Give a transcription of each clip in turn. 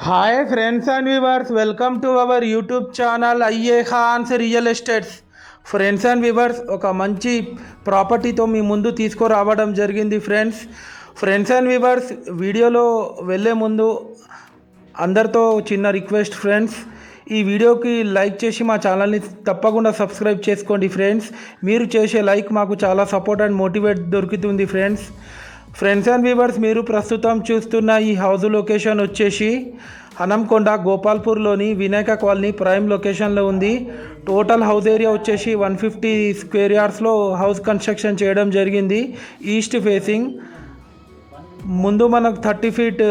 Hi friends and viewers, welcome to our YouTube channel IA Khan's real estates. Friends and viewers, ఒక మంచి ప్రాపర్టీతో మీ ముందు తీసుకురావడం జరిగింది. ఫ్రెండ్స్ అండ్ వ్యూవర్స్, వీడియోలో వెళ్ళే ముందు అందరితో చిన్న రిక్వెస్ట్ ఫ్రెండ్స్, ఈ వీడియోకి లైక్ చేసి మా ఛానల్ని తప్పకుండా సబ్స్క్రైబ్ చేసుకోండి ఫ్రెండ్స్. మీరు చేసే లైక్ మాకు చాలా సపోర్ట్ అండ్ మోటివేట్ దొరుకుతుంది ఫ్రెండ్స్ అండ్ వ్యూవర్స్, మీరు ప్రస్తుతం చూస్తున్న ఈ హౌస్ లొకేషన్ వచ్చేసి హనంకొండ గోపాల్పూర్లోని వినాయక కాలనీ ప్రైమ్ లొకేషన్లో ఉంది. టోటల్ హౌస్ ఏరియా వచ్చేసి 150 స్క్వేర్ యార్డ్స్లో హౌస్ కన్స్ట్రక్షన్ చేయడం జరిగింది. ఈస్ట్ ఫేసింగ్, ముందు మనకు 30 ఫీట్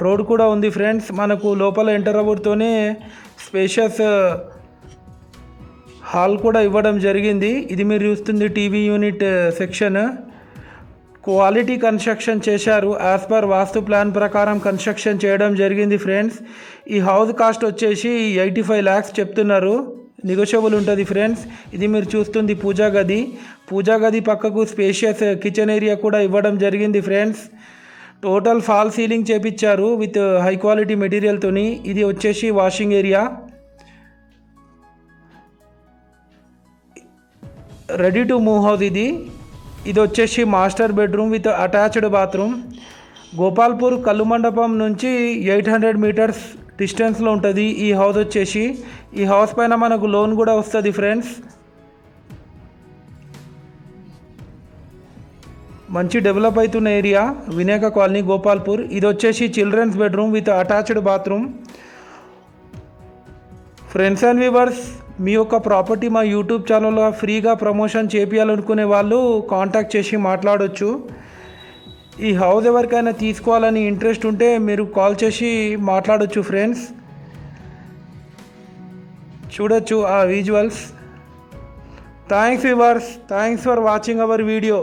రోడ్ కూడా ఉంది ఫ్రెండ్స్. మనకు లోపల ఎంటర్ అవ్వడంతోనే స్పేషియస్ హాల్ కూడా ఇవ్వడం జరిగింది. ఇది మీరు చూస్తుంది TV unit section. Quality construction చేశారు. యాజ్ పర్ వాస్తు ప్లాన్ ప్రకారం కన్స్ట్రక్షన్ చేయడం జరిగింది ఫ్రెండ్స్. ఈ హౌస్ కాస్ట్ వచ్చేసి 85 lakhs చెప్తున్నారు. నెగోషియబుల్ ఉంటుంది ఫ్రెండ్స్. ఇది మీరు చూస్తుంది పూజా గది పక్కకు స్పేషియస్ కిచెన్ ఏరియా కూడా ఇవ్వడం జరిగింది ఫ్రెండ్స్. టోటల్ ఫాల్ సీలింగ్ చేపించారు విత్ హై క్వాలిటీ మెటీరియల్తోని. ఇది వచ్చేసి washing area, ready to move house. ఇది వచ్చేసి master bedroom with attached bathroom. Gopalpur కల్లు మండపం నుంచి 800 meters డిస్టెన్స్లో ఉంటుంది ఈ హౌస్ వచ్చేసి. ఈ హౌస్ పైన మనకు లోన్ కూడా వస్తుంది ఫ్రెండ్స్. మంచి డెవలప్ అవుతున్న ఏరియా వినాయక కాలనీ గోపాల్పూర్. ఇది వచ్చేసి children's bedroom with attached bathroom. Friends and viewers, మీ యొక్క ప్రాపర్టీ మా యూట్యూబ్ ఛానల్లో ఫ్రీగా ప్రమోషన్ చేపించాలనుకునే వాళ్ళు కాంటాక్ట్ చేసి మాట్లాడవచ్చు. ఈ హౌస్ ఎవరికైనా తీసుకోవాలని ఇంట్రెస్ట్ ఉంటే మీరు కాల్ చేసి మాట్లాడవచ్చు ఫ్రెండ్స్. చూడొచ్చు ఆ visuals. Thanks viewers, thanks for watching our video.